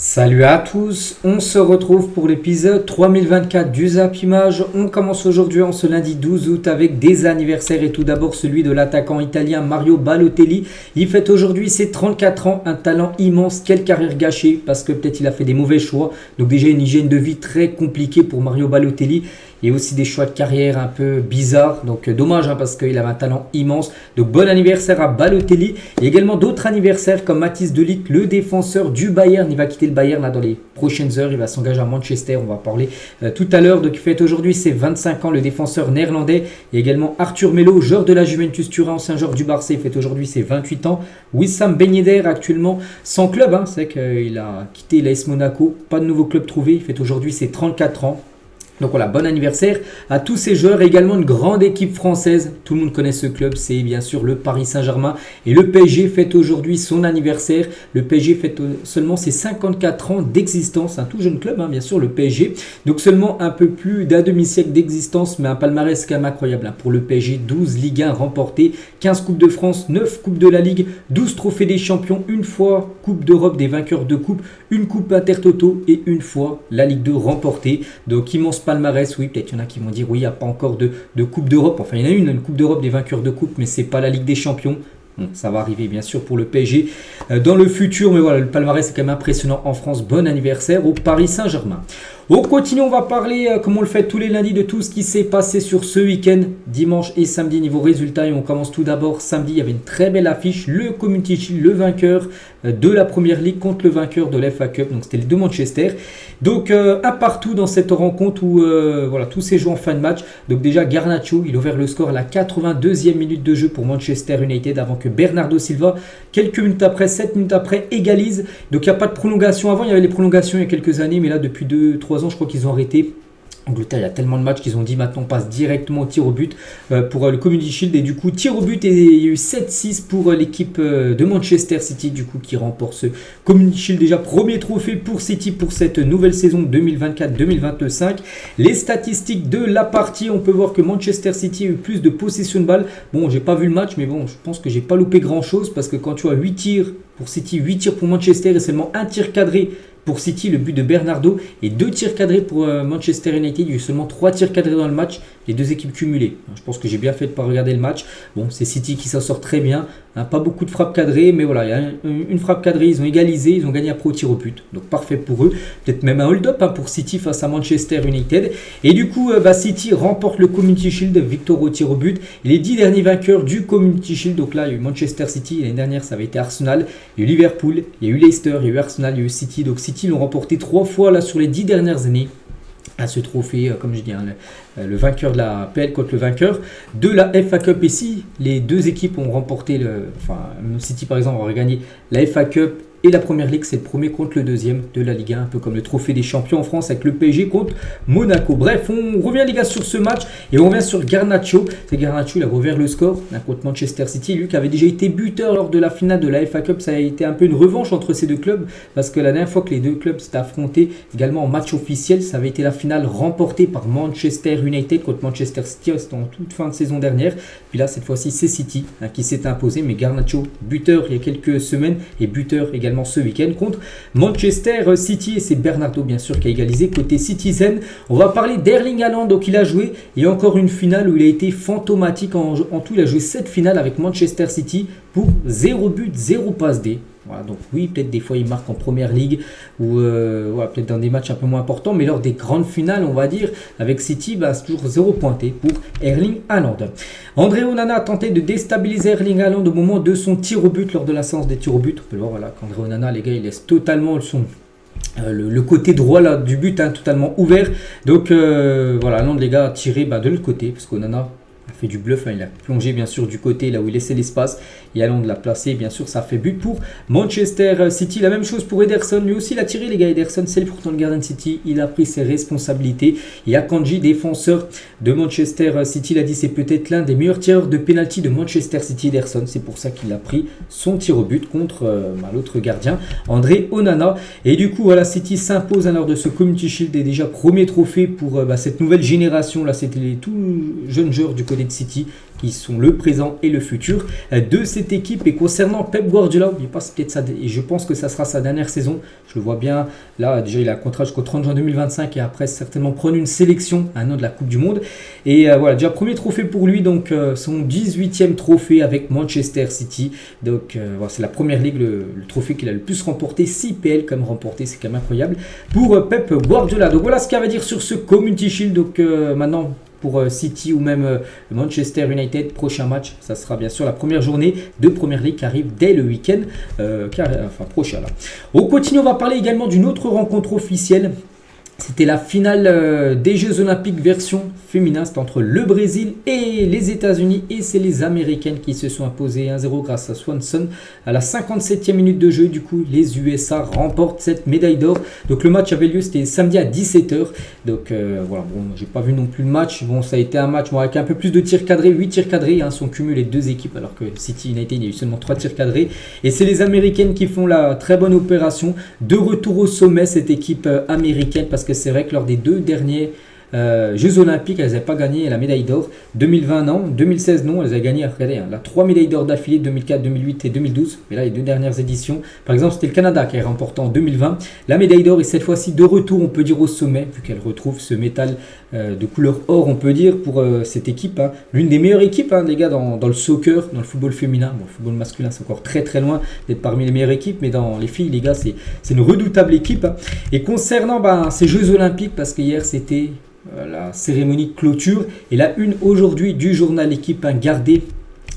Salut à tous, on se retrouve pour l'épisode 3024 du Zap Image. On commence aujourd'hui en ce lundi 12 août avec des anniversaires et tout d'abord celui de l'attaquant italien Mario Balotelli. Il fête aujourd'hui ses 34 ans, un talent immense, quelle carrière gâchée parce que peut-être il a fait des mauvais choix. Donc déjà une hygiène de vie très compliquée pour Mario Balotelli. Et aussi des choix de carrière un peu bizarres. Donc dommage parce qu'il avait un talent immense. Donc bon anniversaire à Balotelli. Et également d'autres anniversaires comme Matthijs de Ligt, le défenseur du Bayern. Il va quitter le Bayern là, dans les prochaines heures. Il va s'engager à Manchester. On va parler tout à l'heure. Donc il fête aujourd'hui ses 25 ans, le défenseur néerlandais. Et également Arthur Melo, joueur de la Juventus Turin, ancien joueur du Barça. Il fête aujourd'hui ses 28 ans. Wissam Ben Yedder actuellement sans club. C'est vrai qu'il a quitté l'AS Monaco. Pas de nouveau club trouvé. Il fête aujourd'hui ses 34 ans. Donc voilà, bon anniversaire à tous ces joueurs et également une grande équipe française. Tout le monde connaît ce club, c'est bien sûr le Paris Saint-Germain. Et le PSG fête aujourd'hui son anniversaire. Le PSG fête seulement ses 54 ans d'existence. Un tout jeune club, bien sûr, le PSG. Donc seulement un peu plus d'un demi-siècle d'existence, mais un palmarès quand même incroyable. Pour le PSG, 12 Ligue 1 remportées, 15 Coupes de France, 9 Coupes de la Ligue, 12 trophées des champions, une fois Coupe d'Europe des vainqueurs de Coupe, une Coupe Intertoto et une fois la Ligue 2 remportée. Donc immense palmarès, oui, peut-être il y en a qui vont dire oui, il n'y a pas encore de Coupe d'Europe. Enfin, il y en a une Coupe d'Europe des vainqueurs de Coupe, mais c'est pas la Ligue des Champions. Bon, ça va arriver bien sûr pour le PSG dans le futur, mais voilà, le palmarès est quand même impressionnant en France. Bon anniversaire au Paris Saint-Germain. On continue, on va parler, comme on le fait tous les lundis, de tout ce qui s'est passé sur ce week-end, dimanche et samedi niveau résultats. Et on commence tout d'abord samedi, il y avait une très belle affiche, le Community Shield, le vainqueur de la Première Ligue contre le vainqueur de l'FA Cup, donc c'était les deux Manchester. Donc un partout dans cette rencontre où voilà, tous ces jeux en fin de match. Donc déjà Garnacho, il a ouvert le score à la 82e minute de jeu pour Manchester United avant que Bernardo Silva, quelques minutes après, 7 minutes après, égalise. Donc il n'y a pas de prolongation. Avant il y avait les prolongations il y a quelques années, mais là depuis 2-3 ans je crois qu'ils ont arrêté. Angleterre, il y a tellement de matchs qu'ils ont dit maintenant on passe directement au tir au but pour le Community Shield. Et du coup, tir au but, et il y a eu 7-6 pour l'équipe de Manchester City, du coup, qui remporte ce Community Shield. Déjà, premier trophée pour City pour cette nouvelle saison 2024-2025. Les statistiques de la partie, on peut voir que Manchester City a eu plus de possession de balle. Bon, j'ai pas vu le match, mais bon, je pense que j'ai pas loupé grand chose parce que quand tu as 8 tirs pour City, 8 tirs pour Manchester et seulement un tir cadré pour City, le but de Bernardo, et 2 tirs cadrés pour Manchester United. Il y a eu seulement 3 tirs cadrés dans le match, les deux équipes cumulées. Je pense que j'ai bien fait de ne pas regarder le match. Bon, c'est City qui s'en sort très bien. Pas beaucoup de frappes cadrées, mais voilà, il y a une frappe cadrée, ils ont égalisé, ils ont gagné après au tir au but. Donc parfait pour eux. Peut-être même un hold-up pour City face à Manchester United. Et du coup, City remporte le Community Shield, victoire au tir au but. Et les 10 derniers vainqueurs du Community Shield, donc là, il y a eu Manchester City, l'année dernière, ça avait été Arsenal, il y a eu Liverpool, il y a eu Leicester, il y a eu Arsenal, il y a eu City. Donc City l'ont remporté 3 fois là sur les 10 dernières années à ce trophée, comme je dis, le vainqueur de la PL contre le vainqueur de la FA Cup. Et si les deux équipes ont remporté, City par exemple aurait gagné la FA Cup et la Première Ligue, c'est le premier contre le deuxième de la Ligue 1, un peu comme le trophée des champions en France avec le PSG contre Monaco. Bref, on revient les gars sur ce match et on revient sur Garnacho. C'est Garnacho, il a rouvert le score contre Manchester City, lui qui avait déjà été buteur lors de la finale de la FA Cup. Ça a été un peu une revanche entre ces deux clubs parce que la dernière fois que les deux clubs s'étaient affrontés également en match officiel, ça avait été la finale remportée par Manchester United contre Manchester City. C'était en toute fin de saison dernière. Puis là, cette fois-ci, c'est City qui s'est imposé, mais Garnacho, buteur il y a quelques semaines et buteur également ce week-end contre Manchester City. Et c'est Bernardo bien sûr qui a égalisé côté Citizen. On va parler d'Erling Haaland. Donc il a joué, et encore une finale où il a été fantomatique. En tout il a joué 7 finales avec Manchester City pour 0 but, 0 passe D. Voilà, donc oui, peut-être des fois il marque en Première Ligue ou peut-être dans des matchs un peu moins importants, mais lors des grandes finales, on va dire, avec City, c'est toujours 0 pointé pour Erling Haaland. André Onana a tenté de déstabiliser Erling Haaland au moment de son tir au but lord de la séance des tirs au but. On peut le voir qu'André Onana, les gars, il laisse totalement le côté droit là, du but totalement ouvert. Donc Haaland, les gars, a tiré de l'autre côté parce qu'Onana a fait du bluff, il a plongé bien sûr du côté là où il laissait l'espace et Haaland l'a placé, bien sûr ça fait but pour Manchester City. La même chose pour Ederson, lui aussi il a tiré les gars. Ederson, c'est pourtant le gardien de City, il a pris ses responsabilités. Et Akanji, défenseur de Manchester City, il a dit c'est peut-être l'un des meilleurs tireurs de penalty de Manchester City, Ederson, c'est pour ça qu'il a pris son tir au but contre l'autre gardien André Onana. Et du coup City s'impose lors de ce Community Shield et déjà premier trophée pour cette nouvelle génération là. C'était les tout jeunes joueurs du côté de City qui sont le présent et le futur de cette équipe. Et concernant Pep Guardiola, et je pense que ça sera sa dernière saison. Je le vois bien, là déjà il a un contrat jusqu'au 30 juin 2025 et après certainement prendre une sélection, un an de la Coupe du Monde. Et voilà, déjà premier trophée pour lui, donc son 18e trophée avec Manchester City. Donc voilà, c'est la première ligue, le trophée qu'il a le plus remporté, 6 PL comme remporté, c'est quand même incroyable pour Pep Guardiola. Donc voilà ce qu'il y a à dire sur ce Community Shield. Donc maintenant pour City ou même Manchester United, prochain match, ça sera bien sûr la première journée de Première Ligue qui arrive dès le week-end prochain. Là. On continue, on va parler également d'une autre rencontre officielle. C'était la finale des Jeux Olympiques version féminin, c'était entre le Brésil et les États-Unis et c'est les Américaines qui se sont imposées 1-0 grâce à Swanson à la 57e minute de jeu. Du coup, les USA remportent cette médaille d'or. Donc le match avait lieu, c'était samedi à 17h. Donc voilà, bon, j'ai pas vu non plus le match. Bon, ça a été un match avec un peu plus de tirs cadrés, 8 tirs cadrés, sont cumulés les deux équipes alors que City United, il y a eu seulement 3 tirs cadrés. Et c'est les Américaines qui font la très bonne opération. De retour au sommet, cette équipe américaine, parce que c'est vrai que lors des 2 derniers Jeux Olympiques, elles n'avaient pas gagné la médaille d'or. 2020 non, 2016 non, elles avaient gagné, regardez, là, 3 médailles d'or d'affilée, 2004, 2008 et 2012. Mais là, les 2 dernières éditions, par exemple, c'était le Canada qui a remporté en 2020 la médaille d'or et cette fois-ci de retour, on peut dire au sommet, vu qu'elle retrouve ce métal de couleur or, on peut dire, pour cette équipe. L'une des meilleures équipes, les gars, dans le soccer, dans le football féminin. Bon, le football masculin, c'est encore très très loin d'être parmi les meilleures équipes, mais dans les filles, les gars, c'est une redoutable équipe. Et concernant ces Jeux Olympiques, parce qu'hier, c'était la cérémonie de clôture et la une aujourd'hui du journal L'équipe gardé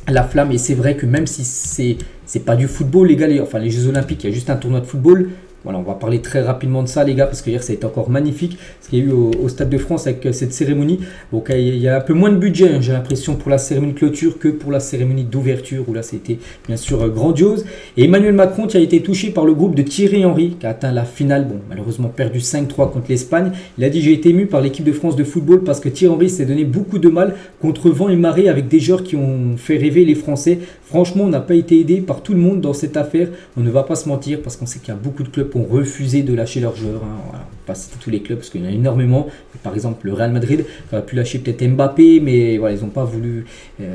la flamme. Et c'est vrai que même si c'est pas du football, les gars, les Jeux Olympiques, il y a juste un tournoi de football. Voilà, on va parler très rapidement de ça, les gars, parce que hier ça a été encore magnifique ce qu'il y a eu au Stade de France avec cette cérémonie. Donc il y a un peu moins de budget, j'ai l'impression, pour la cérémonie de clôture que pour la cérémonie d'ouverture, où là c'était bien sûr grandiose. Et Emmanuel Macron qui a été touché par le groupe de Thierry Henry, qui a atteint la finale, bon, malheureusement perdu 5-3 contre l'Espagne. Il a dit: j'ai été ému par l'équipe de France de football parce que Thierry Henry s'est donné beaucoup de mal contre vent et marée avec des joueurs qui ont fait rêver les Français. Franchement, on n'a pas été aidé par tout le monde dans cette affaire. On ne va pas se mentir parce qu'on sait qu'il y a beaucoup de clubs qui ont refusé de lâcher leurs joueurs. Voilà, on va pas citer tous les clubs parce qu'il y en a énormément. Par exemple, le Real Madrid qui aurait pu lâcher peut-être Mbappé, mais voilà, ils n'ont pas voulu.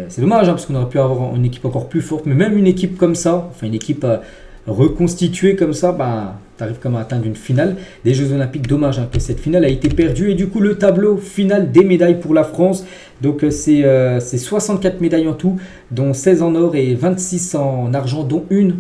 C'est dommage parce qu'on aurait pu avoir une équipe encore plus forte. Mais même une équipe comme ça, enfin une équipe reconstituée comme ça, tu arrives comme à atteindre une finale des Jeux Olympiques. Dommage que cette finale a été perdue. Et du coup, le tableau final des médailles pour la France. Donc c'est 64 médailles en tout, dont 16 en or et 26 en argent, dont une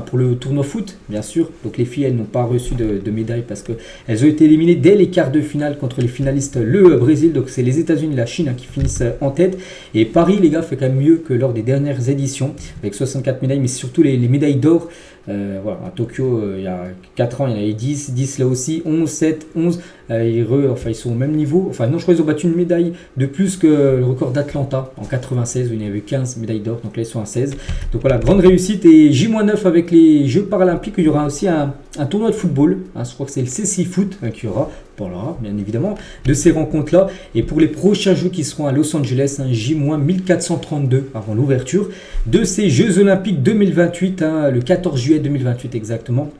pour le tournoi foot, bien sûr. Donc les filles, elles n'ont pas reçu de médaille parce qu'elles ont été éliminées dès les quarts de finale contre les finalistes, le Brésil. Donc c'est les États-Unis et la Chine qui finissent en tête. Et Paris, les gars, fait quand même mieux que lors des dernières éditions avec 64 médailles, mais surtout les médailles d'or. Voilà, à Tokyo, il y a 4 ans, il y en avait 10 là aussi, 11, 7, 11. Ils sont au même niveau. Enfin, non, je crois qu'ils ont battu une médaille de plus que le record d'Atlanta en 96, où il y avait 15 médailles d'or. Donc là, ils sont à 16. Donc voilà, grande réussite. Et J-9 avec les Jeux Paralympiques, il y aura aussi un tournoi de football. Je crois que c'est le CC Foot qui aura. Voilà, bien évidemment, de ces rencontres-là. Et pour les prochains Jeux qui seront à Los Angeles, J-1432 avant l'ouverture de ces Jeux Olympiques 2028, le 14 juillet 2028 exactement.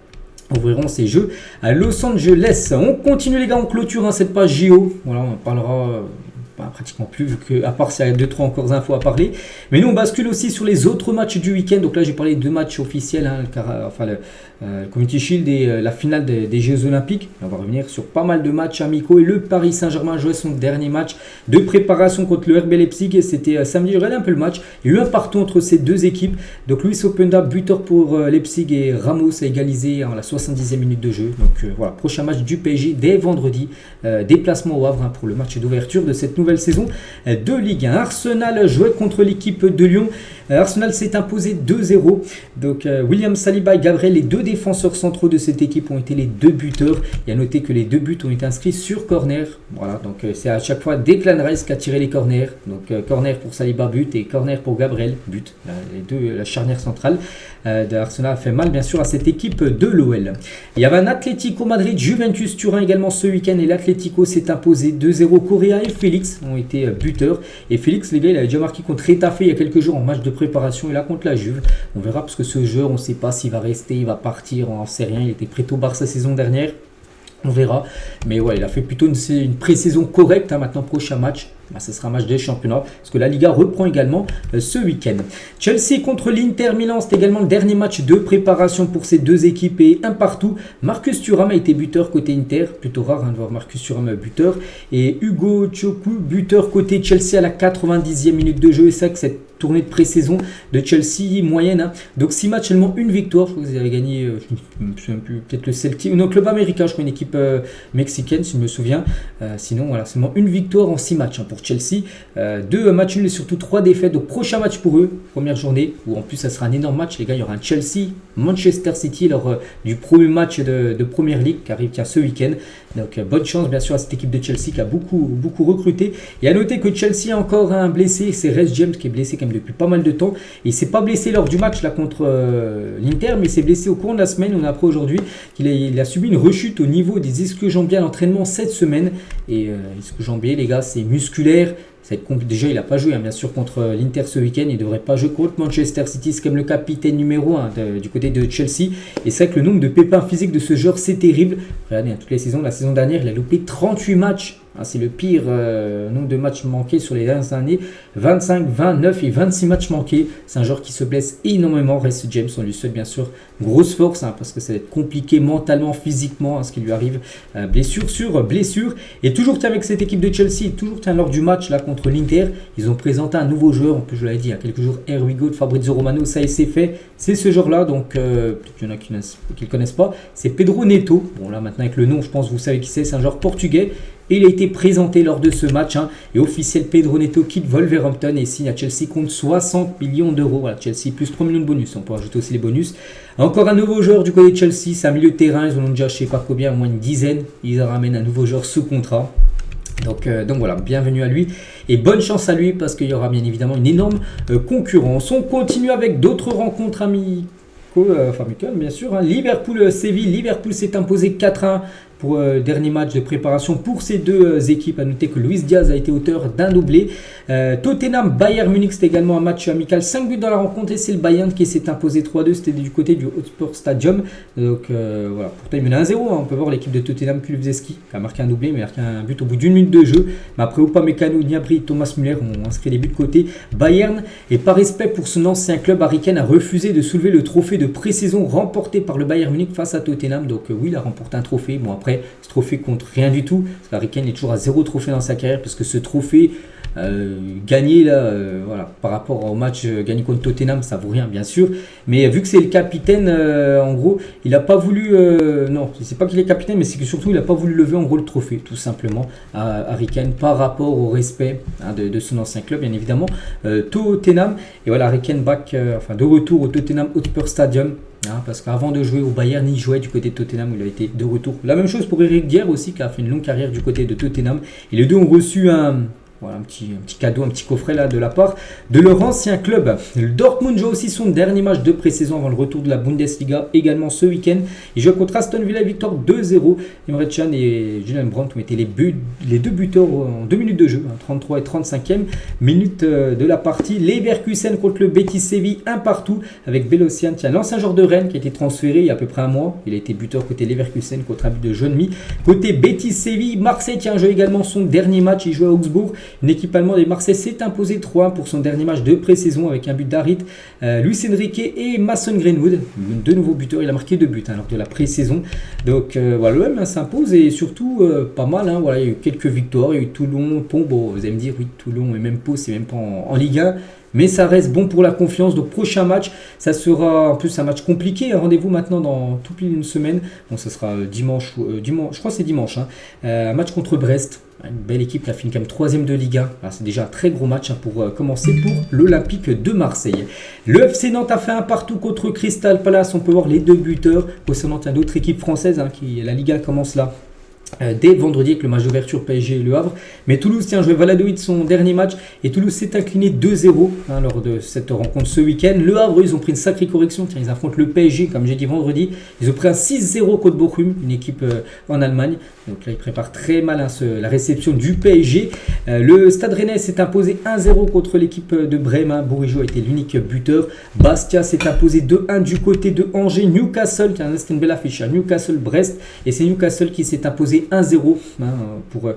Ouvriront ces Jeux à Los Angeles. On continue, les gars, on clôture cette page JO. Voilà, on en parlera pratiquement plus, vu que, à part s'il y a 2-3 encore infos à parler. Mais nous, on bascule aussi sur les autres matchs du week-end. Donc là, j'ai parlé de 2 matchs officiels, le Community Shield et la finale des Jeux Olympiques. On va revenir sur pas mal de matchs amicaux. Et le Paris Saint-Germain jouait son dernier match de préparation contre le RB Leipzig. Et c'était samedi, j'ai regardé un peu le match. Il y a eu un partout entre ces deux équipes. Donc Luis Openda, buteur pour Leipzig, et Ramos a égalisé à la 70e minute de jeu. Donc voilà, prochain match du PSG dès vendredi. Déplacement au Havre pour le match d'ouverture de cette nouvelle saison de Ligue 1. Arsenal jouait contre l'équipe de Lyon. Arsenal s'est imposé 2-0. Donc William Saliba et Gabriel, les 2 défenseurs centraux de cette équipe, ont été les 2 buteurs. Il y a noté que les 2 buts ont été inscrits sur corner. Voilà, donc c'est à chaque fois Declan Rice qui a tiré les corners. Donc corner pour Saliba, but, et corner pour Gabriel, but. La charnière centrale d'Arsenal a fait mal bien sûr à cette équipe de l'OL. Il y avait un Atlético Madrid, Juventus Turin également ce week-end, et l'Atlético s'est imposé 2-0. Correa et Félix ont été buteurs. Et Félix, les gars, il avait déjà marqué contre Retafe il y a quelques jours en match de préparation, et là contre la Juve. On verra, parce que ce joueur, on ne sait pas s'il va rester, il va partir, on n'en sait rien. Il était prêt au Barça saison dernière. On verra. Mais ouais, il a fait plutôt une pré-saison correcte. Maintenant, prochain match, ce sera un match de championnat parce que la Liga reprend également ce week-end. Chelsea contre l'Inter Milan, c'est également le dernier match de préparation pour ces deux équipes et un partout. Marcus Thuram a été buteur côté Inter, plutôt rare de voir Marcus Thuram buteur, et Hugo Choukou buteur côté Chelsea à la 90e minute de jeu. Et ça que cette tournée de pré-saison de Chelsea moyenne, donc 6 matchs, seulement une victoire. Je crois que vous avez gagné, je me souviens plus, peut-être le Celtic, non, club américain, je crois, une équipe mexicaine si je me souviens. Sinon voilà, seulement une victoire en 6 matchs pour Chelsea, 2 matchs nuls et surtout 3 défaites. Donc prochain match pour eux, première journée, où en plus ça sera un énorme match les gars, il y aura un Chelsea-Manchester City lors du premier match de Première Ligue qui arrive ce week-end. Donc bonne chance bien sûr à cette équipe de Chelsea qui a beaucoup recruté. Et à noter que Chelsea a encore un blessé, c'est Reece James qui est blessé quand même depuis pas mal de temps. Et il s'est pas blessé lors du match là contre l'Inter, mais il s'est blessé au cours de la semaine. On apprend aujourd'hui qu'il a subi une rechute au niveau des ischio-jambiers à l'entraînement cette semaine. Et ischio-jambiers les gars, c'est musculaire. Déjà, il n'a pas joué bien sûr contre l'Inter ce week-end. Il ne devrait pas jouer contre Manchester City. C'est comme le capitaine numéro 1 du côté de Chelsea. Et c'est vrai que le nombre de pépins physiques de ce joueur, c'est terrible. Regardez, toutes les saisons, la saison dernière, il a loupé 38 matchs. C'est le pire nombre de matchs manqués sur les dernières années. 25, 29 et 26 matchs manqués. C'est un joueur qui se blesse énormément. Reece James, on lui souhaite bien sûr grosse force parce que ça va être compliqué mentalement, physiquement, ce qui lui arrive. Blessure sur blessure. Et toujours avec cette équipe de Chelsea, toujours lors du match là contre l'Inter, ils ont présenté un nouveau joueur. En plus, je l'avais dit il y a quelques jours, Here We Go de Fabrizio Romano. Ça, c'est fait. C'est ce joueur-là. Donc, peut-être qu'il y en a qui ne le connaissent pas. C'est Pedro Neto. Bon, là maintenant, avec le nom, je pense que vous savez qui c'est. C'est un joueur portugais. Et il a été présenté lors de ce match. Et officiel, Pedro Neto quitte Wolverhampton et signe à Chelsea contre 60 millions d'euros. Voilà, Chelsea plus 3 millions de bonus. On peut rajouter aussi les bonus. Encore un nouveau joueur du côté de Chelsea. C'est un milieu de terrain. Ils en ont déjà, je ne sais pas combien, au moins une dizaine. Ils ramènent un nouveau joueur sous contrat. Donc voilà, bienvenue à lui et bonne chance à lui parce qu'il y aura bien évidemment une énorme concurrence. On continue avec d'autres rencontres amicales bien sûr. Liverpool-Séville. Liverpool s'est imposé 4-1 pour le dernier match de préparation pour ces deux équipes. À noter que Luis Diaz a été auteur d'un doublé. Tottenham-Bayern Munich, c'était également un match amical. 5 buts dans la rencontre et c'est le Bayern qui s'est imposé 3-2. C'était du côté du Hotspur Stadium. Donc voilà, pourtant il menait 1-0. On peut voir l'équipe de Tottenham Kulusevski qui a marqué un doublé, mais il a marqué un but au bout d'une minute de jeu. Mais après, Upamecano, Gnabry et Thomas Müller ont inscrit des buts côté Bayern. Et par respect pour son ancien club, Harry Kane a refusé de soulever le trophée de pré-saison remporté par le Bayern Munich face à Tottenham. Donc oui, il a remporté un trophée. Bon, après, ce trophée compte rien du tout. Parce qu'Harry Kane est toujours à 0 trophée dans sa carrière. Parce que ce trophée gagné là, voilà, par rapport au match gagné contre Tottenham, ça vaut rien bien sûr. Mais vu que c'est le capitaine, en gros, il n'a pas voulu. Non, c'est pas qu'il est capitaine, mais c'est que surtout il n'a pas voulu lever en gros le trophée, tout simplement, à Harry Kane par rapport au respect de son ancien club, bien évidemment. Tottenham. Et voilà, Harry Kane de retour au Tottenham Hotspur Stadium. Parce qu'avant de jouer au Bayern, il jouait du côté de Tottenham où il a été de retour. La même chose pour Eric Dier aussi, qui a fait une longue carrière du côté de Tottenham. Et les deux ont reçu un petit cadeau, un petit coffret là de la part de leur ancien club. Le Dortmund joue aussi son dernier match de pré-saison avant le retour de la Bundesliga également ce week-end. Il joue contre Aston Villa, victoire 2-0. Emre Can et Julian Brandt ont été les deux buteurs en 2 minutes de jeu, 33 et 35e minute de la partie. Leverkusen contre le Betis Séville, un partout avec Belocian, l'ancien joueur de Rennes qui a été transféré il y a à peu près un mois. Il a été buteur côté Leverkusen contre un but de Jean-Mi. Côté Betis Séville, Marseille joue également son dernier match. Il joue à Augsbourg. Une équipe allemande et Marseille s'est imposé 3-1 pour son dernier match de pré-saison avec un but d'Harit, Luis Enrique et Mason Greenwood. Deux nouveaux buteurs, il a marqué 2 buts lors de la pré-saison. Donc voilà, l'OM s'impose et surtout pas mal. Voilà, il y a eu quelques victoires, il y a eu Toulon, Pau. Bon, vous allez me dire, oui, Toulon et même Pau, c'est même pas en Ligue 1. Mais ça reste bon pour la confiance. Donc prochain match, ça sera en plus un match compliqué. Rendez-vous maintenant dans toute une semaine. Bon, ça sera dimanche, je crois que c'est dimanche. Un match contre Brest. Une belle équipe qui a fini quand même 3ème de Ligue 1. C'est déjà un très gros match pour commencer pour l'Olympique de Marseille. Le FC Nantes a fait un partout contre Crystal Palace. On peut voir les 2 buteurs. Concernant d'autres équipes françaises, la Ligue 1 commence là. Dès vendredi avec le match d'ouverture PSG et Le Havre. Mais Toulouse joué Valladolid son dernier match et Toulouse s'est incliné 2-0 lors de cette rencontre ce week-end. Le Havre, ils ont pris une sacrée correction. Ils affrontent le PSG comme j'ai dit vendredi. Ils ont pris un 6-0 contre Bochum, une équipe en Allemagne. Donc là, ils préparent très mal la réception du PSG. Le Stade Rennais s'est imposé 1-0 contre l'équipe de Brême. Bourigeaud a été l'unique buteur. Bastia s'est imposé 2-1 du côté de Angers. Newcastle, c'était une belle affiche. Newcastle-Brest. Et c'est Newcastle qui s'est imposé s'imposer 1-0 pour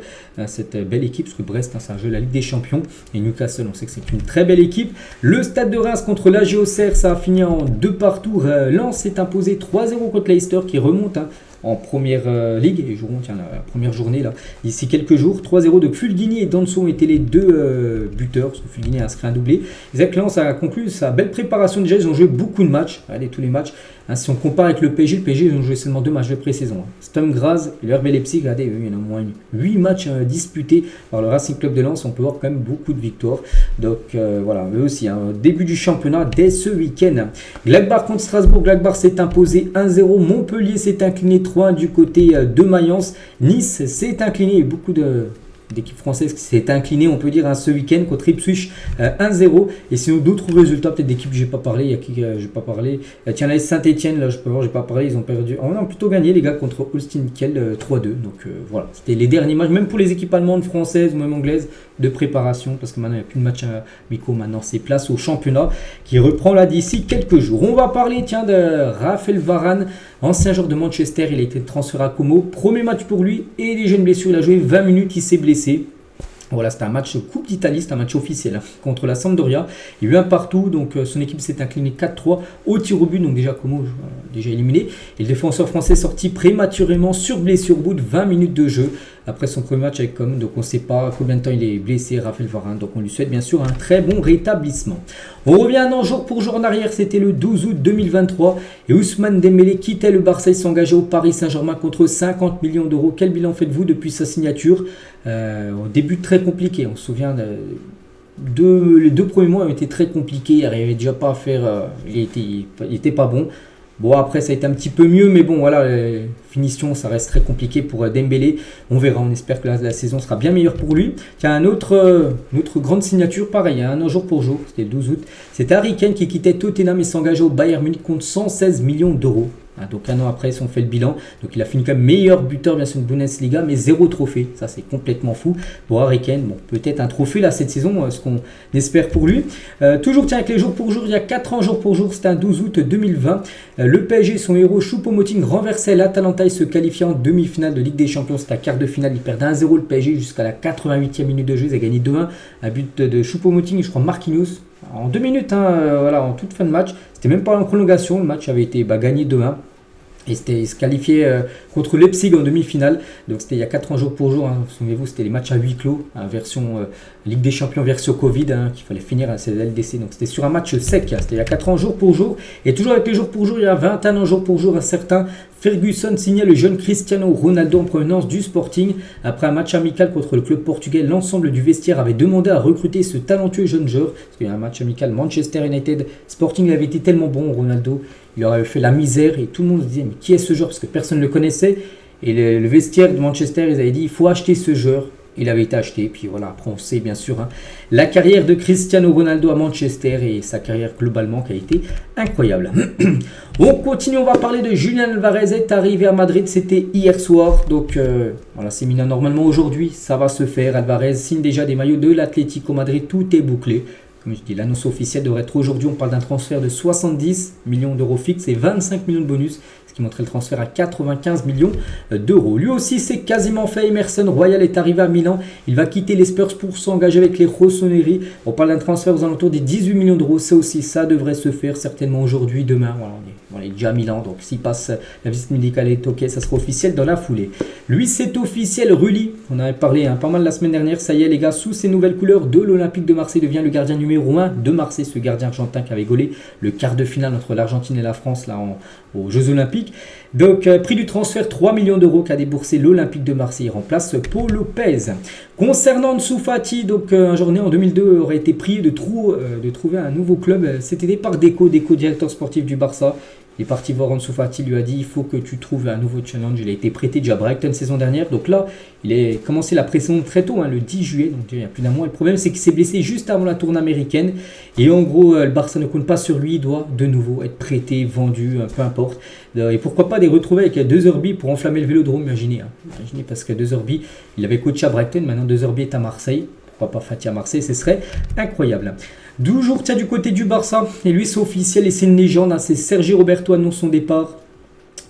cette belle équipe, parce que Brest, c'est un jeu de la Ligue des Champions, et Newcastle, on sait que c'est une très belle équipe. Le Stade de Reims contre l'AG Auxerre, ça a fini en 2 partout. Lens s'est imposé 3-0 contre Leicester, qui remonte en première ligue, et joueront la première journée là, d'ici quelques jours. 3-0 de Fulgini et Danso ont été les deux buteurs, parce que Fulgini a inscrit un doublé. Zach Lens a conclu sa belle préparation déjà, ils ont joué beaucoup de matchs, allez, tous les matchs. Si on compare avec le PSG, ils ont joué seulement 2 matchs de pré-saison. Sturm Graz et le RB Leipzig, regardez, il y en a au moins 8 matchs disputés par le Racing Club de Lens. On peut voir quand même beaucoup de victoires. Donc voilà, eux aussi, début du championnat dès ce week-end. Gladbach contre Strasbourg, Gladbach s'est imposé 1-0. Montpellier s'est incliné 3-1 du côté de Mayence. Nice s'est incliné, il y a eu beaucoup d'équipes françaises qui s'est incliné, on peut dire, ce week-end contre Ipswich 1-0. Et sinon d'autres résultats, peut-être d'équipes que j'ai pas parlé, il y a qui j'ai pas parlé. Tiens, là Saint-Etienne, là je peux voir, j'ai pas parlé, ils ont perdu. On a plutôt gagné les gars contre Holstein Kiel 3-2. Donc voilà, c'était les derniers matchs, même pour les équipes allemandes, françaises ou même anglaises de préparation, parce que maintenant il n'y a plus de matchs amicaux, maintenant c'est place au championnat qui reprend là d'ici quelques jours. On va parler de Raphaël Varane, ancien joueur de Manchester, il a été transféré à Como, premier match pour lui et déjà une blessure, il a joué 20 minutes, il s'est blessé. Voilà, c'était un match Coupe d'Italie, c'était un match officiel contre la Sampdoria. Il y a eu un partout, donc son équipe s'est inclinée 4-3 au tir au but, donc déjà Como déjà éliminé. Et le défenseur français sorti prématurément sur blessure au bout de 20 minutes de jeu après son premier match avec Comme. Donc on ne sait pas combien de temps il est blessé, Raphaël Varane. Donc on lui souhaite bien sûr un très bon rétablissement. On revient un an jour pour jour en arrière, c'était le 12 août 2023. Et Ousmane Dembélé quittait le Barça et s'engageait au Paris Saint-Germain contre 50 millions d'euros. Quel bilan faites-vous depuis sa signature? Au début très compliqué, on se souvient les 2 premiers mois ont été très compliqués, il n'arrivait déjà pas à faire, il était pas bon. Bon, après ça a été un petit peu mieux, mais bon voilà, finition ça reste très compliqué pour Dembélé. On verra, on espère que la saison sera bien meilleure pour lui. Tiens, une autre grande signature, pareil, un an jour pour jour, c'était le 12 août. C'était Harry Kane qui quittait Tottenham et s'engageait au Bayern Munich contre 116 millions d'euros. Donc un an après, si on fait le bilan, donc il a fini comme meilleur buteur bien sûr de Bundesliga, mais 0 trophée, ça c'est complètement fou pour Harry Kane. Bon, peut-être un trophée là cette saison, ce qu'on espère pour lui. Toujours tiens avec les jours pour jour, il y a 4 ans jour pour jour, c'était un 12 août 2020. Le PSG, son héros Choupo-Moting renversait l'Atalanta et se qualifiait en demi-finale de Ligue des Champions. C'était à quart de finale, il perdait 1-0 le PSG jusqu'à la 88e minute de jeu, ils ont gagné 2-1, un but de Choupo-Moting et je crois Marquinhos. En 2 minutes, voilà, en toute fin de match, c'était même pas en prolongation, le match avait été gagné 2-1. Et il se qualifiait contre Leipzig en demi-finale. Donc c'était il y a 4 ans jour pour jour. Souvenez-vous, c'était les matchs à huis clos, version Ligue des Champions, version Covid, qu'il fallait finir à cette LDC. Donc c'était sur un match sec. C'était il y a 4 ans jour pour jour. Et toujours avec les jours pour jour, il y a 21 ans jour pour jour, un certain Ferguson signait le jeune Cristiano Ronaldo en provenance du Sporting. Après un match amical contre le club portugais, l'ensemble du vestiaire avait demandé à recruter ce talentueux jeune joueur. Parce qu'il y a un match amical Manchester United. Sporting avait été tellement bon, Ronaldo. Il aurait fait la misère et tout le monde se disait mais qui est ce joueur, parce que personne ne le connaissait. Et le vestiaire de Manchester, ils avaient dit il faut acheter ce joueur. Il avait été acheté, puis voilà, après on sait bien sûr la carrière de Cristiano Ronaldo à Manchester et sa carrière globalement qui a été incroyable. On continue, on va parler de Julian Alvarez, est arrivé à Madrid, c'était hier soir, donc voilà, c'est mis normalement aujourd'hui, ça va se faire. Alvarez signe déjà des maillots de l'Atlético Madrid, tout est bouclé. Comme je dis, l'annonce officielle devrait être aujourd'hui, on parle d'un transfert de 70 millions d'euros fixes et 25 millions de bonus, ce qui montrait le transfert à 95 millions d'euros. Lui aussi, c'est quasiment fait. Emerson Royal est arrivé à Milan. Il va quitter les Spurs pour s'engager avec les Rossoneri. On parle d'un transfert aux alentours des 18 millions d'euros. Ça aussi, ça devrait se faire certainement aujourd'hui, demain. Voilà, on est déjà à Milan, donc s'il passe la visite médicale est ok, ça sera officiel dans la foulée. Lui, c'est officiel. Rulli, on avait parlé pas mal la semaine dernière. Ça y est, les gars, sous ses nouvelles couleurs de l'Olympique de Marseille, devient le gardien numéro 1 de Marseille, ce gardien argentin qui avait gaulé le quart de finale entre l'Argentine et la France là aux Jeux Olympiques. Donc, prix du transfert 3 millions d'euros qu'a déboursé l'Olympique de Marseille. Il remplace Paul Lopez. Concernant Ansu Fati, donc un journée en 2002 aurait été prié de trouver un nouveau club. C'était par Deco, directeur sportif du Barça. Il est parti voir Ansu Fati, lui a dit il faut que tu trouves un nouveau challenge. Il a été prêté déjà à Brighton saison dernière. Donc là, il a commencé la pré-saison très tôt, le 10 juillet, donc il y a plus d'un mois. Le problème, c'est qu'il s'est blessé juste avant la tournée américaine. Et en gros, le Barça ne compte pas sur lui. Il doit de nouveau être prêté, vendu, peu importe. Et pourquoi pas des retrouver avec 2HB pour enflammer le Vélodrome, imaginez. Imaginez parce que 2HB, il avait coaché à Brighton, maintenant 2HB est à Marseille. Pourquoi pas Fati à Marseille, ce serait incroyable. Toujours du côté du Barça, et lui c'est officiel et c'est une légende, c'est Sergi Roberto annonce son départ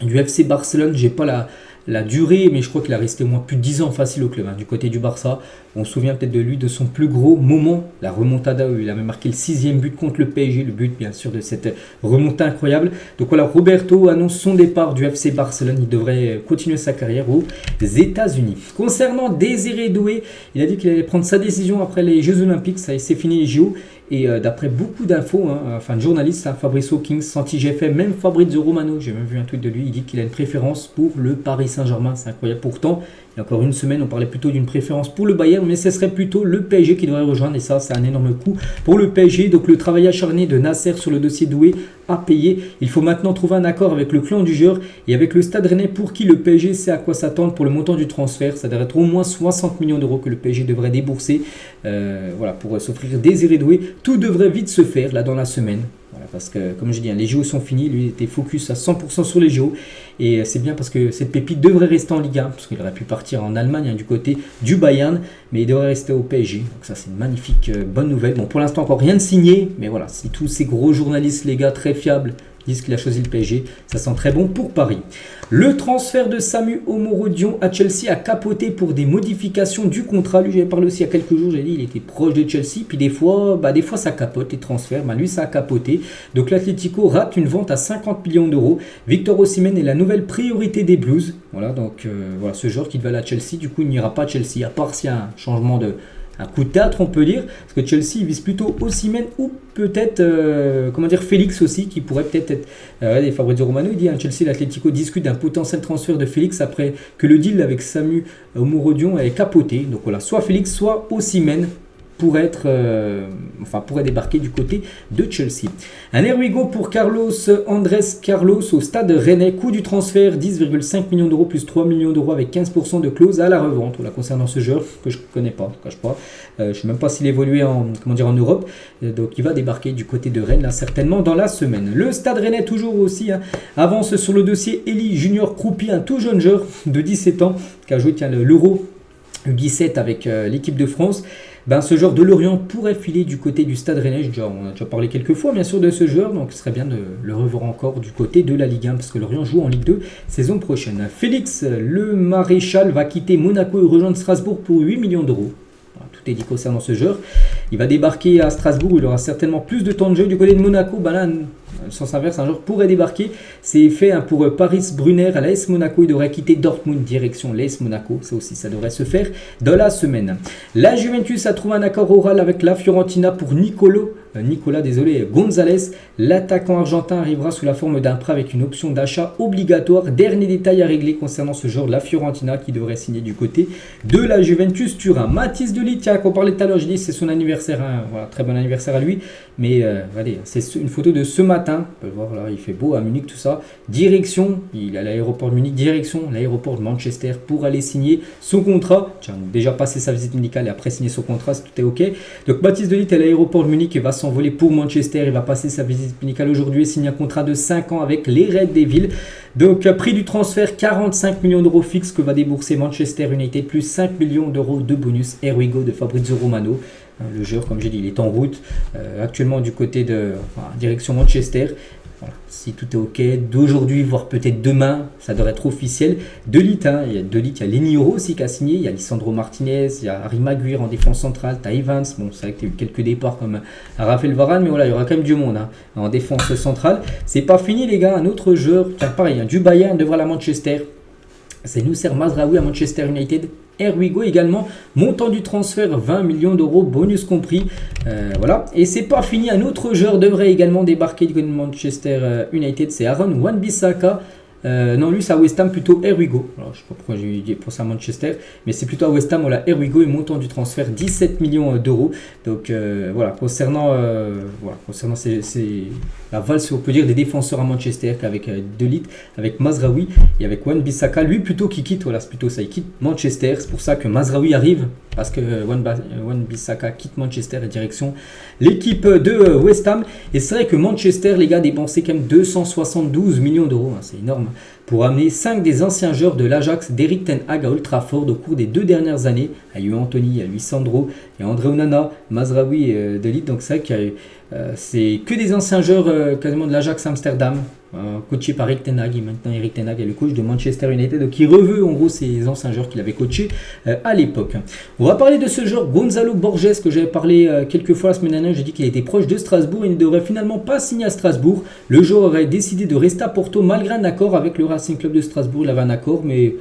du FC Barcelone. J'ai pas la durée, mais je crois qu'il a resté au moins plus de 10 ans facile au club, hein, du côté du Barça. On se souvient peut-être de lui, de son plus gros moment, la remontada, où il avait marqué le 6e but contre le PSG, le but bien sûr de cette remontée incroyable. Donc voilà, Roberto annonce son départ du FC Barcelone, il devrait continuer sa carrière aux États-Unis. Concernant Désiré Doué, il a dit qu'il allait prendre sa décision après les Jeux Olympiques, ça c'est fini les JO. Et d'après beaucoup d'infos, enfin de journalistes, Fabrice Hawkins, Santi GFM, même Fabrizio Romano, j'ai même vu un tweet de lui, il dit qu'il a une préférence pour le Paris Saint-Germain, c'est incroyable. Pourtant, il y a encore une semaine, on parlait plutôt d'une préférence pour le Bayern, mais ce serait plutôt le PSG qui devrait rejoindre, et ça, c'est un énorme coup pour le PSG. Donc le travail acharné de Nasser sur le dossier Doué a payé. Il faut maintenant trouver un accord avec le clan du joueur et avec le Stade Rennais pour qui le PSG sait à quoi s'attendre pour le montant du transfert. Ça devrait être au moins 60 millions d'euros que le PSG devrait débourser voilà, pour s'offrir Désiré Doué. Tout devrait vite se faire là dans la semaine. Voilà, parce que, comme je dis, les JO sont finis. Lui était focus à 100% sur les JO. Et c'est bien parce que cette pépite devrait rester en Ligue 1. Parce qu'il aurait pu partir en Allemagne, hein, du côté du Bayern. Mais il devrait rester au PSG. Donc ça, c'est une magnifique bonne nouvelle. Bon, pour l'instant, encore rien de signé. Mais voilà, si tous ces gros journalistes, les gars, très fiables, disent qu'il a choisi le PSG, ça sent très bon pour Paris. Le transfert de Samu Omorodion à Chelsea a capoté pour des modifications du contrat. Lui, j'avais parlé aussi il y a quelques jours, j'ai dit il était proche de Chelsea, puis des fois ça capote les transferts. Lui, ça a capoté. Donc l'Atlético rate une vente à 50 millions d'euros. Victor Osimhen est la nouvelle priorité des Blues. Voilà, donc voilà, ce joueur qui devait aller à Chelsea, du coup, il n'ira pas à Chelsea, à part s'il y a un changement de... un coup de théâtre, on peut dire, parce que Chelsea vise plutôt Osimhen ou peut-être Félix aussi, qui pourrait peut-être être. Fabrizio Romano, il dit Chelsea, l'Atlético discute d'un potentiel transfert de Félix après que le deal avec Samu Omorodion ait capoté. Donc voilà, soit Félix, soit Osimhen pourrait débarquer du côté de Chelsea. Un Erwigo pour Andrés Carlos au Stade Rennais. Coût du transfert 10,5 millions d'euros plus 3 millions d'euros avec 15% de clause à la revente. Voilà, concernant ce joueur que je ne connais pas, je ne cache pas. Je ne sais même pas s'il évoluait en Europe. Donc il va débarquer du côté de Rennes là, certainement dans la semaine. Le Stade Rennais toujours aussi avance sur le dossier Eli Junior Croupi, un tout jeune joueur de 17 ans qui a joué l'Euro 17 avec l'équipe de France. Ce joueur de Lorient pourrait filer du côté du Stade Rennais. On a déjà parlé quelques fois bien sûr de ce joueur, donc ce serait bien de le revoir encore du côté de la Ligue 1 parce que Lorient joue en Ligue 2 saison prochaine. Félix Le Maréchal va quitter Monaco et rejoindre Strasbourg pour 8 millions d'euros. Tout est dit concernant ce joueur. Il va débarquer à Strasbourg, il aura certainement plus de temps de jeu. Du côté de Monaco, là, sens inverse, un joueur pourrait débarquer. C'est fait pour Paris Brunner à l'AS Monaco. Il devrait quitter Dortmund, direction l'AS Monaco. Ça aussi, ça devrait se faire dans la semaine. La Juventus a trouvé un accord oral avec la Fiorentina pour Nicolas Gonzalez. L'attaquant argentin arrivera sous la forme d'un prêt avec une option d'achat obligatoire. Dernier détail à régler concernant ce joueur de la Fiorentina qui devrait signer du côté de la Juventus Turin. Mathis de Ligt, qu'on parlait tout à l'heure, je dis c'est son anniversaire. Voilà, très bon anniversaire à lui. Mais allez, c'est une photo de ce matin. On peut voir là, il fait beau à Munich, tout ça. Direction, il est à l'aéroport de Munich, direction l'aéroport de Manchester pour aller signer son contrat. Tiens, déjà passé sa visite médicale et après signer son contrat, si tout est ok. Donc Mathis de Ligt est à l'aéroport de Munich et va s'envoler pour Manchester. Il va passer sa visite médicale aujourd'hui et signer un contrat de 5 ans avec les Red Devils. Donc prix du transfert 45 millions d'euros fixe que va débourser Manchester United plus 5 millions d'euros de bonus. Erwigo de Fabrizio Romano. Le joueur, comme j'ai dit, il est en route actuellement du côté de direction Manchester. Voilà. Si tout est ok, d'aujourd'hui, voire peut-être demain, ça devrait être officiel. De Ligt, il y a Lenny Yoro aussi qui a signé, il y a Lisandro Martinez, il y a Harry Maguire en défense centrale, tu as Evans, bon c'est vrai que tu as eu quelques départs comme Raphaël Varane, mais voilà, il y aura quand même du monde en défense centrale. C'est pas fini les gars, un autre joueur, pareil, du Bayern devra la Manchester, c'est Nousser Mazraoui à Manchester United. Erwigo également, montant du transfert 20 millions d'euros, bonus compris. Voilà, et c'est pas fini, un autre joueur devrait également débarquer du côté de Manchester United, c'est Aaron Wan-Bissaka. Non, lui c'est à West Ham, plutôt Erwigo. Alors, je sais pas pourquoi j'ai dit pour ça Manchester, mais c'est plutôt à West Ham. Voilà, Erwigo et montant du transfert 17 millions d'euros. Donc voilà, concernant la valse, on peut dire, des défenseurs à Manchester qu'avec De Ligt, avec Mazraoui et avec Wan-Bissaka. Lui plutôt qui quitte, voilà, c'est plutôt ça, il quitte Manchester. C'est pour ça que Mazraoui arrive, parce que Wan-Bissaka quitte Manchester et direction l'équipe de West Ham. Et c'est vrai que Manchester, les gars, a dépensé quand même 272 millions d'euros, c'est énorme, pour amener 5 des anciens joueurs de l'Ajax d'Eric Ten Hag à Old Trafford au cours des 2 dernières années. Il y a eu Anthony, il y a eu Sandro, il y a André Onana, Mazraoui et De Ligt. Donc c'est vrai que c'est que des anciens joueurs quasiment de l'Ajax Amsterdam. coaché par Erik ten Hag, et maintenant Erik ten Hag est le coach de Manchester United, donc il reveut en gros ses anciens joueurs qu'il avait coachés à l'époque. On va parler de ce joueur Gonzalo Borges que j'avais parlé quelques fois la semaine dernière. J'ai dit qu'il était proche de Strasbourg, il ne devrait finalement pas signer à Strasbourg. Le joueur aurait décidé de rester à Porto malgré un accord avec le Racing Club de Strasbourg. Il avait un accord, mais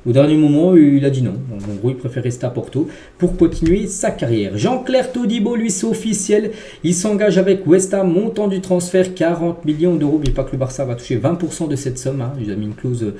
au dernier moment, il a dit non. En gros, il préfère rester à Porto pour continuer sa carrière. Jean-Claire Todibo, lui, c'est officiel. Il s'engage avec West Ham, montant du transfert 40 millions d'euros. N'oubliez pas que le Barça va toucher 20% de cette somme. Il a mis une clause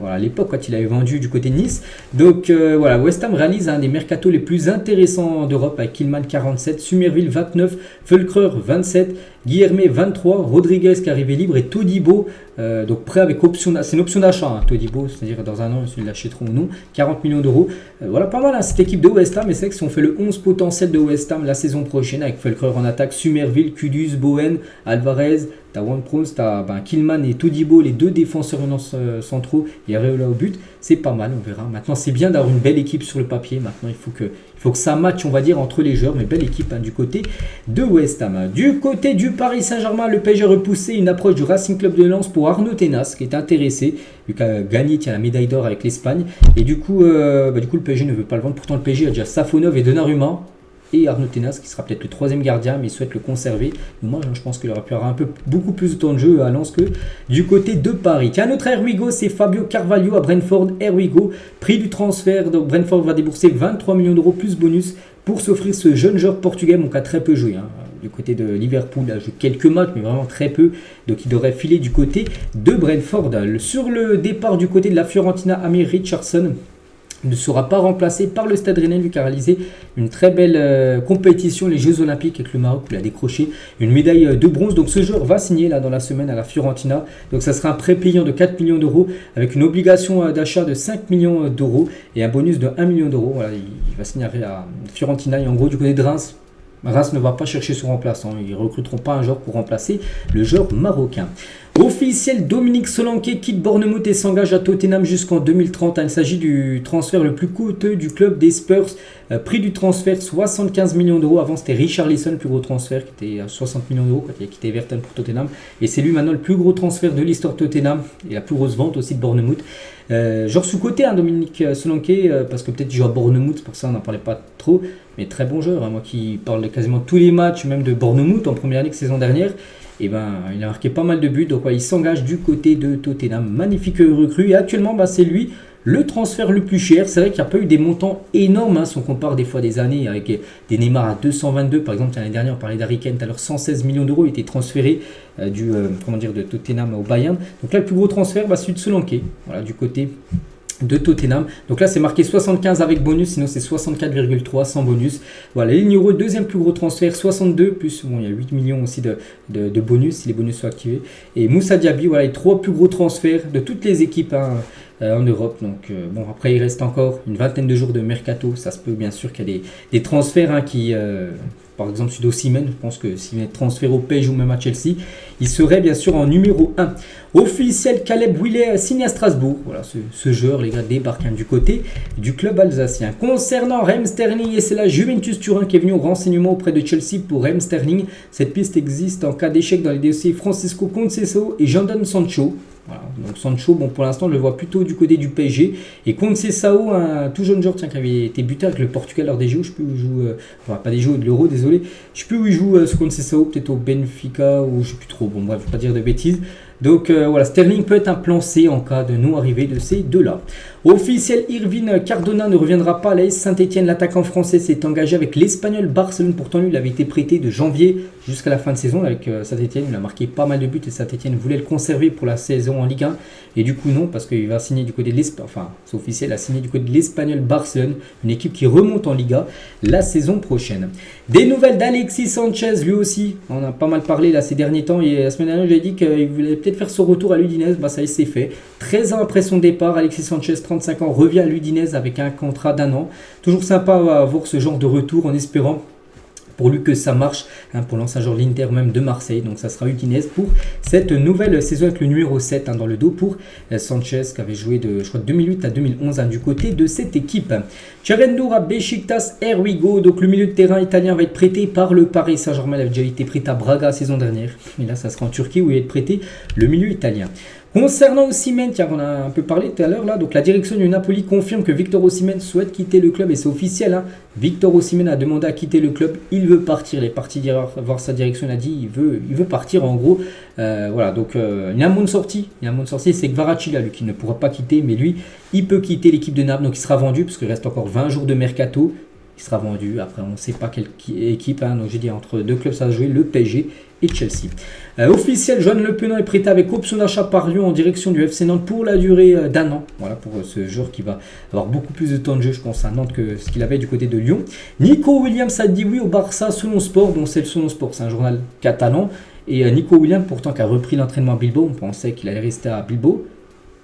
à l'époque quand il avait vendu du côté de Nice. Donc voilà, West Ham réalise un des mercatos les plus intéressants d'Europe avec Kilman 47, Sumerville 29, Fulcrer 27, Guilherme 23, Rodriguez qui est arrivé libre et Todibo, donc prêt avec option, c'est une option d'achat, Todibo, c'est-à-dire dans un an ils l'achèteront ou non, 40 millions d'euros. Voilà, pas mal cette équipe de West Ham, et c'est vrai que si on fait le 11 potentiel de West Ham la saison prochaine avec Fulcrer en attaque, Sumerville, Kudus, Bowen, Alvarez, t'as One Pros, t'as Kilman et Todibo, les deux défenseurs centraux, et Areola au but, c'est pas mal, on verra. Maintenant c'est bien d'avoir une belle équipe sur le papier, maintenant il faut que ça matche, on va dire, entre les joueurs, mais belle équipe du côté de West Ham. Du côté du Paris Saint-Germain, le PSG a repoussé une approche du Racing Club de Lens pour Arnaud Tenas, qui est intéressé, vu qu'il a gagné la médaille d'or avec l'Espagne, et du coup le PSG ne veut pas le vendre. Pourtant le PSG a déjà Safonov et Donnarumma, et Arnaud Tenas qui sera peut-être le troisième gardien, mais il souhaite le conserver. Moi je pense qu'il aurait pu avoir beaucoup plus de temps de jeu à Lens que du côté de Paris. Tiens, notre Erwigo, c'est Fabio Carvalho à Brentford. Erwigo, prix du transfert, donc Brentford va débourser 23 millions d'euros plus bonus pour s'offrir ce jeune joueur portugais, qui a très peu joué. Du côté de Liverpool, il a joué quelques matchs, mais vraiment très peu. Donc il devrait filer du côté de Brentford. Sur le départ du côté de la Fiorentina, Amir Richardson ne sera pas remplacé par le Stade Rennais, lui qui a réalisé une très belle compétition, les Jeux Olympiques avec le Maroc, où il a décroché une médaille de bronze. Donc ce joueur va signer là dans la semaine à la Fiorentina. Donc ça sera un prêt payant de 4 millions d'euros avec une obligation d'achat de 5 millions d'euros et un bonus de 1 million d'euros. Voilà, il va signer à Fiorentina. Et en gros, du côté de Reims ne va pas chercher son remplaçant. Ils ne recruteront pas un joueur pour remplacer le joueur marocain. Officiel, Dominique Solanke quitte Bournemouth et s'engage à Tottenham jusqu'en 2030. Il s'agit du transfert le plus coûteux du club des Spurs. Prix du transfert 75 millions d'euros. Avant c'était Richarlison, le plus gros transfert, qui était à 60 millions d'euros quand il a quitté Everton pour Tottenham. Et c'est lui maintenant le plus gros transfert de l'histoire de Tottenham et la plus grosse vente aussi de Bournemouth. Genre sous-côté Dominique Solanke, parce que peut-être il joue à Bournemouth, c'est pour ça on n'en parlait pas trop. Mais très bon joueur, moi qui parle de quasiment tous les matchs, même de Bournemouth en première ligue saison dernière. Et il a marqué pas mal de buts, donc il s'engage du côté de Tottenham. Magnifique recrue, et actuellement c'est lui le transfert le plus cher. C'est vrai qu'il n'y a pas eu des montants énormes, si on compare des fois des années avec des Neymar à 222, par exemple l'année dernière on parlait d'Harry Kane, alors 116 millions d'euros, il était transféré de Tottenham au Bayern. Donc là le plus gros transfert, celui de Solanke, voilà, du côté de Tottenham. Donc là c'est marqué 75 avec bonus, sinon c'est 64,3 sans bonus. Voilà, ligne euro, deuxième plus gros transfert, 62 plus, il y a 8 millions aussi de bonus si les bonus sont activés. Et Moussa Diaby, voilà, les trois plus gros transferts de toutes les équipes en Europe. Donc après il reste encore une vingtaine de jours de mercato, ça se peut bien sûr qu'il y a des transferts qui par exemple celui d'Osimhen, je pense que s'il est transféré au PSG ou même à Chelsea, il serait bien sûr en numéro 1. Officiel, Caleb Willet signé à Strasbourg. Voilà, ce joueur, les gars, débarque du côté du club alsacien. Concernant Raheem Sterling, et c'est la Juventus Turin qui est venue au renseignement auprès de Chelsea pour Raheem Sterling. Cette piste existe en cas d'échec dans les dossiers Francisco Conceição et Jadon Sancho. Voilà, donc Sancho, pour l'instant, je le vois plutôt du côté du PSG. Et Conceição, un tout jeune joueur qui avait été buteur avec le Portugal lors des Jeux, je sais plus où il joue, pas des Jeux, de l'Euro, désolé. Je sais plus où il joue, ce Conceição, peut-être au Benfica, ou je sais plus trop, bref, je ne vais pas dire de bêtises. Donc voilà, Sterling peut être un plan C en cas de non-arrivée de ces deux-là. Officiel, Irvine Cardona ne reviendra pas à l'AS Saint-Etienne. L'attaquant français s'est engagé avec l'Espagnol Barcelone. Pourtant, lui, il avait été prêté de janvier jusqu'à la fin de saison avec Saint-Etienne. Il a marqué pas mal de buts et Saint-Etienne voulait le conserver pour la saison en Ligue 1. Et du coup, non, parce qu'il va signer du côté de l'Espagnol. Enfin, c'est officiel, il a signé du côté de l'Espagnol Barcelone, une équipe qui remonte en Liga la saison prochaine. Des nouvelles d'Alexis Sanchez, lui aussi. On a pas mal parlé là ces derniers temps. Et la semaine dernière, j'avais dit qu'il voulait peut-être faire son retour à l'Udinese. Ça y est, c'est fait. 13 ans après son départ, Alexis Sanchez, 35 ans, revient à l'Udinese avec un contrat d'1 an. Toujours sympa à voir ce genre de retour en espérant pour lui que ça marche, pour l'ancien joueur de l'Inter même de Marseille. Donc ça sera Udinese pour cette nouvelle saison avec le numéro 7 dans le dos pour Sanchez qui avait joué de 2008 à 2011 du côté de cette équipe. Cerendour à Beşiktaş, here we go. Donc le milieu de terrain italien va être prêté par le Paris Saint-Germain. Il a déjà été prêté à Braga la saison dernière. Et là ça sera en Turquie où il va être prêté le milieu italien. Concernant Osimhen, tiens, on a un peu parlé tout à l'heure là, donc la direction du Napoli confirme que Victor Osimhen souhaite quitter le club et c'est officiel. Victor Osimhen a demandé à quitter le club, il veut partir, il est parti voir sa direction, il a dit il veut partir en gros. Voilà, donc il y a un mot de sortie, c'est Kvaratskhelia lui qui ne pourra pas quitter, mais lui il peut quitter l'équipe de Naples, donc il sera vendu parce qu'il reste encore 20 jours de mercato. Il sera vendu, après on ne sait pas quelle équipe, donc j'ai dit entre deux clubs ça va jouer, le PSG et Chelsea. Officiel, Joan Le Penant est prêté avec option d'achat par Lyon en direction du FC Nantes pour la durée d'un an. Voilà pour ce joueur qui va avoir beaucoup plus de temps de jeu je pense à Nantes que ce qu'il avait du côté de Lyon. Nico Williams a dit oui au Barça selon Sport, bon c'est le selon Sport, c'est un journal catalan. Et Nico Williams pourtant qui a repris l'entraînement à Bilbao, on pensait qu'il allait rester à Bilbao.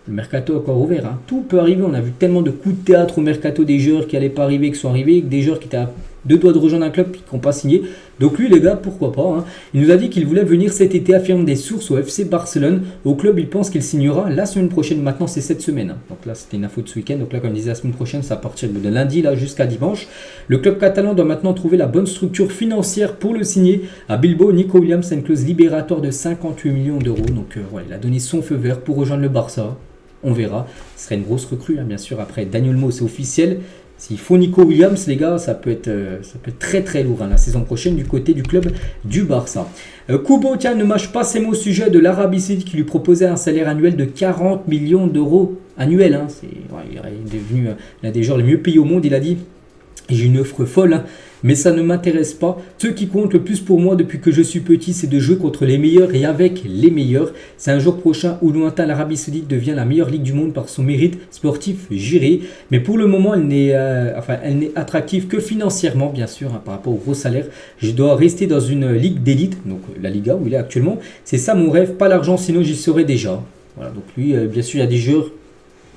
Le mercato est encore ouvert, tout peut arriver, on a vu tellement de coups de théâtre au mercato des joueurs qui n'allaient pas arriver, qui sont arrivés, des joueurs qui étaient à deux doigts de rejoindre un club qui n'ont pas signé. Donc lui les gars, pourquoi pas, Il nous a dit qu'il voulait venir cet été, affirme des sources au FC Barcelone. Au club, il pense qu'il signera la semaine prochaine, maintenant c'est cette semaine. Donc là c'était une info de ce week-end, donc là comme je disais la semaine prochaine, c'est à partir de lundi là jusqu'à dimanche. Le club catalan doit maintenant trouver la bonne structure financière pour le signer. À Bilbao, Nico Williams a une clause libératoire de 58 millions d'euros, donc voilà, il a donné son feu vert pour rejoindre le Barça. On verra, ce serait une grosse recrue, bien sûr. Après, Daniel Mo, c'est officiel. S'il faut Nico Williams, les gars, ça peut être très très lourd la saison prochaine du côté du club du Barça. Kubo, tiens, ne mâche pas ses mots au sujet de l'Arabie Saoudite qui lui proposait un salaire annuel de 40 millions d'euros annuel. Il est devenu l'un des joueurs les mieux payés au monde, il a dit. J'ai une offre folle, mais ça ne m'intéresse pas. Ce qui compte le plus pour moi depuis que je suis petit, c'est de jouer contre les meilleurs et avec les meilleurs. C'est un jour prochain ou lointain, l'Arabie Saoudite devient la meilleure ligue du monde par son mérite sportif géré. Mais pour le moment, elle n'est attractive que financièrement, bien sûr, par rapport au gros salaire. Je dois rester dans une ligue d'élite, donc la Liga où il est actuellement. C'est ça mon rêve, pas l'argent, sinon j'y serais déjà. Voilà, donc lui, bien sûr, il y a des joueurs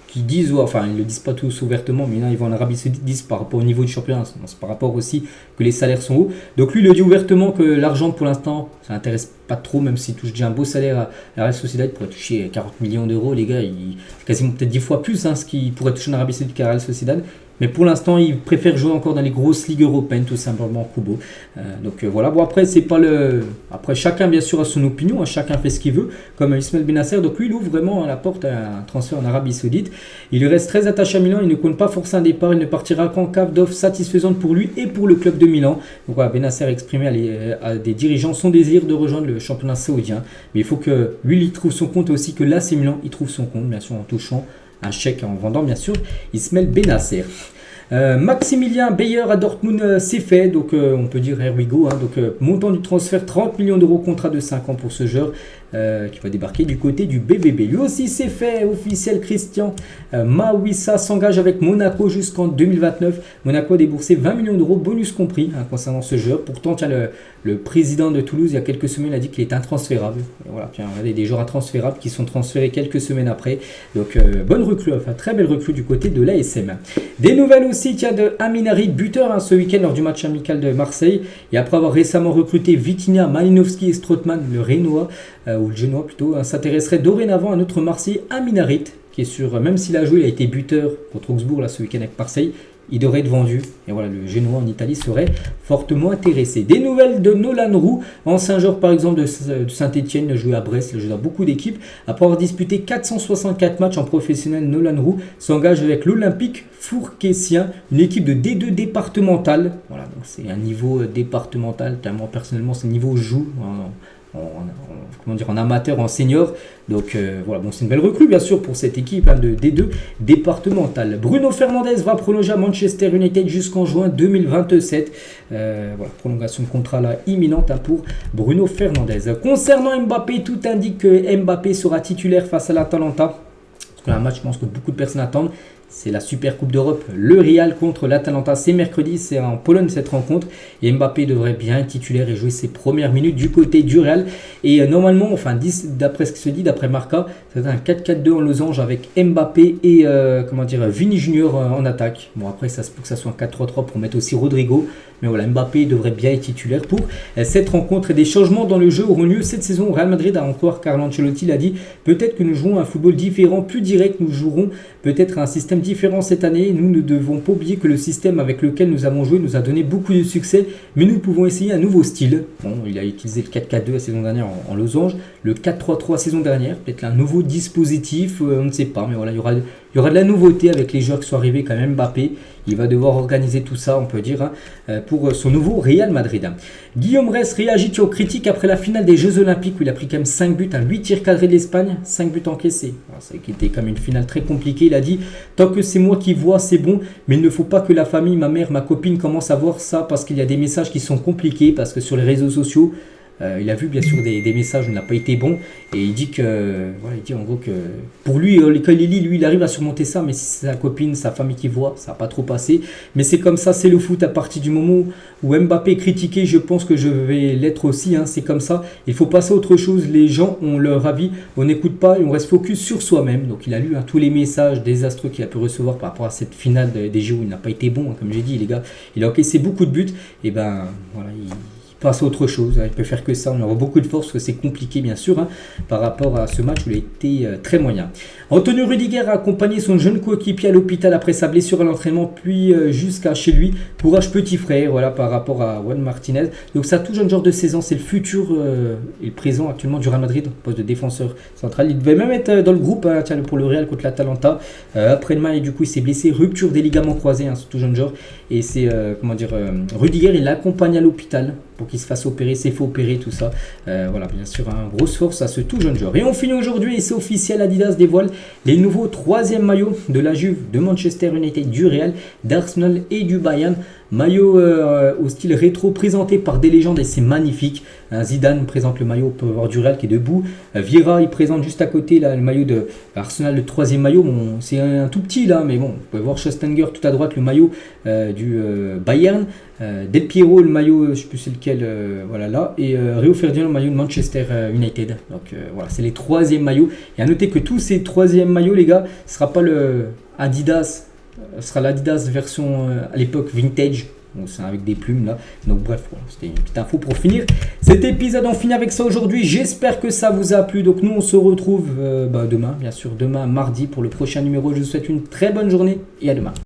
qui disent, ils ne le disent pas tous ouvertement, mais là ils vont en Arabie Saoudite, disent par rapport au niveau du championnat, c'est par rapport aussi que les salaires sont hauts. Donc lui il le dit ouvertement que l'argent pour l'instant, ça n'intéresse pas trop, même s'il touche déjà un beau salaire à la Real Sociedad, il pourrait toucher 40 millions d'euros, les gars, c'est quasiment peut-être 10 fois plus ce qu'il pourrait toucher en Arabie Saoudite qu'à la Real Sociedad. Mais pour l'instant, il préfère jouer encore dans les grosses ligues européennes, tout simplement, Kubo. Donc voilà, bon après, c'est pas le... Après, chacun, bien sûr, a son opinion, chacun fait ce qu'il veut, comme Ismaël Benasser. Donc lui, il ouvre vraiment la porte à un transfert en Arabie Saoudite. Il lui reste très attaché à Milan, il ne compte pas forcer un départ, il ne partira qu'en cas d'offre satisfaisante pour lui et pour le club de Milan. Donc voilà, Benasser a exprimé à des dirigeants son désir de rejoindre le championnat saoudien. Mais il faut que lui, il trouve son compte et aussi que l'AC Milan, il trouve son compte, bien sûr, en touchant un chèque, en vendant, bien sûr, Ismaël Benasser. Maximilien Bayer à Dortmund, c'est fait, donc on peut dire here we go, donc montant du transfert 30 millions d'euros, contrat de 5 ans pour ce joueur qui va débarquer du côté du BVB. Lui aussi c'est fait, officiel. Christian Mawissa s'engage avec Monaco jusqu'en 2029. Monaco a déboursé 20 millions d'euros, bonus compris, concernant ce joueur. Pourtant, tiens, le président de Toulouse, il y a quelques semaines, a dit qu'il est intransférable. Et voilà, tiens, regardez, des joueurs intransférables qui sont transférés quelques semaines après. Donc, bonne recrue, enfin, très belle recrue du côté de l'ASM. Des nouvelles aussi, tiens, de Amin Harit, buteur ce week-end lors du match amical de Marseille. Et après avoir récemment recruté Vitinha, Malinowski et Strootman, le Rénois, ou le Génois plutôt, s'intéresserait dorénavant à notre Marseillais Amin Harit, qui est sûr, même s'il a joué, il a été buteur contre Augsbourg là, ce week-end avec Marseille. Il devrait être vendu. Et voilà, le Génois en Italie serait fortement intéressé. Des nouvelles de Nolan Roux, ancien joueur par exemple de Saint-Etienne, il a joué à Brest, il a joué dans beaucoup d'équipes. Après avoir disputé 464 matchs en professionnel, Nolan Roux s'engage avec l'Olympique Fourquessien, une équipe de D2 départementale. Voilà, donc c'est un niveau départemental. Moi personnellement, c'est le niveau joue. En amateur, en senior. Donc voilà, bon, c'est une belle recrue bien sûr pour cette équipe de D2 départementale. Bruno Fernandes va prolonger à Manchester United jusqu'en juin 2027. Voilà, prolongation de contrat là imminente pour Bruno Fernandes. Concernant Mbappé, tout indique que Mbappé sera titulaire face à l'Atalanta. C'est un match, je pense que beaucoup de personnes attendent. C'est la Super Coupe d'Europe, le Real contre l'Atalanta, c'est mercredi, c'est en Pologne cette rencontre. Et Mbappé devrait bien être titulaire et jouer ses premières minutes du côté du Real. Et normalement, enfin d'après ce qui se dit, d'après Marca, c'est un 4-4-2 en losange avec Mbappé et Vini Junior en attaque. Bon après, ça se peut que ça soit un 4-3-3 pour mettre aussi Rodrigo. Mais voilà, Mbappé devrait bien être titulaire pour cette rencontre. Et des changements dans le jeu auront lieu cette saison au Real Madrid. A encore Carlo Ancelotti l'a dit, peut-être que nous jouerons un football différent, plus direct. Nous jouerons peut-être un système différent cette année. Nous ne devons pas oublier que le système avec lequel nous avons joué nous a donné beaucoup de succès. Mais nous pouvons essayer un nouveau style. Bon, il a utilisé le 4-4-2 la saison dernière en losange. Le 4-3-3 saison dernière. Peut-être un nouveau dispositif, on ne sait pas. Mais voilà, il y aura de la nouveauté avec les joueurs qui sont arrivés quand même. Mbappé, il va devoir organiser tout ça, on peut dire, pour son nouveau Real Madrid. Guillaume Rest réagit aux critiques après la finale des Jeux Olympiques où il a pris quand même 5 buts, 8 tirs cadrés de l'Espagne, 5 buts encaissés. Ça a été quand même une finale très compliquée. Il a dit, tant que c'est moi qui vois, c'est bon, mais il ne faut pas que la famille, ma mère, ma copine commencent à voir ça parce qu'il y a des messages qui sont compliqués, parce que sur les réseaux sociaux, il a vu bien sûr des messages où il n'a pas été bon et il dit il dit en gros que pour lui, quand il lit, lui il arrive à surmonter ça, mais si c'est sa copine, sa famille qui voit, ça n'a pas trop passé. Mais c'est comme ça, c'est le foot. À partir du moment où Mbappé est critiqué, je pense que je vais l'être aussi, c'est comme ça. Il faut passer à autre chose, les gens ont leur avis, on n'écoute pas et on reste focus sur soi-même. Donc il a lu tous les messages désastreux qu'il a pu recevoir par rapport à cette finale des Jeux où il n'a pas été bon, comme j'ai dit les gars, il a encaissé beaucoup de buts et voilà, il passe à autre chose, il peut faire que ça, on aura beaucoup de force parce que c'est compliqué bien sûr par rapport à ce match où il a été très moyen. Antonio Rudiger a accompagné son jeune coéquipier à l'hôpital après sa blessure à l'entraînement puis jusqu'à chez lui. Courage petit frère, voilà par rapport à Juan Martinez. Donc ça tout jeune joueur de 16 ans, c'est le futur et le présent actuellement du Real Madrid, poste de défenseur central. Il devait même être dans le groupe pour le Real contre l'Atalanta. Après-demain et du coup il s'est blessé, rupture des ligaments croisés, ce tout jeune joueur. Et c'est Rudiger, il l'accompagne à l'hôpital pour qu'il se fasse opérer, s'est fait opérer, tout ça. Voilà, bien sûr, grosse force à ce tout jeune joueur. Et on finit aujourd'hui, et c'est officiel, Adidas dévoile les nouveaux 3e maillots de la Juve, de Manchester United, du Real, d'Arsenal et du Bayern. Maillot au style rétro présenté par des légendes et c'est magnifique. Zidane présente le maillot du Real qui est debout. Vieira il présente juste à côté là, le maillot de Arsenal, le 3e maillot. Bon, c'est un tout petit là, mais bon, vous pouvez voir Schöstlinger tout à droite, le maillot du Bayern. Del Piero, le maillot, je ne sais plus c'est lequel, voilà là. Et Rio Ferdinand, le maillot de Manchester United. Donc voilà, c'est les 3e maillots. Et à noter que tous ces 3e maillots, les gars, ce ne sera pas le Adidas. Ce sera l'Adidas version à l'époque vintage, bon, c'est avec des plumes là. Donc bref, voilà, c'était une petite info pour finir cet épisode. On finit avec ça aujourd'hui. J'espère que ça vous a plu. Donc nous on se retrouve demain, bien sûr, demain mardi pour le prochain numéro. Je vous souhaite une très bonne journée et à demain.